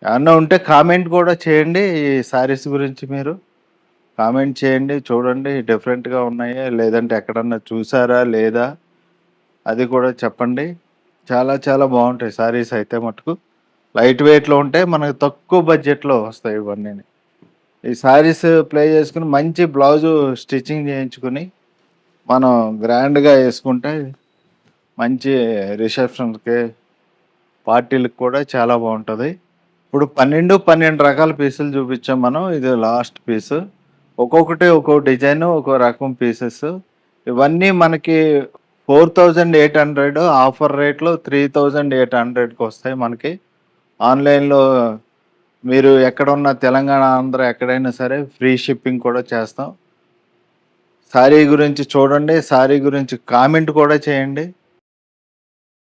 ఏమన్నా ఉంటే కామెంట్ కూడా చేయండి. ఈ శారీస్ గురించి మీరు కామెంట్ చేయండి. చూడండి డిఫరెంట్‌గా ఉన్నాయా? లేదంటే ఎక్కడన్నా చూసారా? లేదా? అది కూడా చెప్పండి. చాలా చాలా బావుంటాయి శారీస్ అయితే మటుకు. లైట్ వెయిట్‌లో ఉంటాయి. మనకు తక్కువ బడ్జెట్‌లో వస్తాయి ఇవన్నీని. ఈ శారీస్ ప్లే చేసుకొని మంచి బ్లౌజు స్టిచ్చింగ్ చేయించుకొని, మనం గ్రాండ్‌గా యేసుకుంటే మంచి రిసెప్షన్‌కి, పార్టీలకి కూడా చాలా బావుంటది. ఇప్పుడు 12 రకాల పీసులు చూపించాం మనం. ఇది లాస్ట్ పీసు. ఒక్కొక్కటి ఒక్కో డిజైను, ఒక్కో రకం పీసెస్. ఇవన్నీ మనకి 4800 ఆఫర్ రేట్‌లో 3800కి వస్తాయి మనకి. ఆన్‌లైన్‌లో మీరు ఎక్కడున్నా తెలంగాణ, ఆంధ్ర ఎక్కడైనా సరే ఫ్రీ షిప్పింగ్ కూడా చేస్తాం. శారీ గురించి చూడండి. శారీ గురించి కామెంట్ కూడా చేయండి.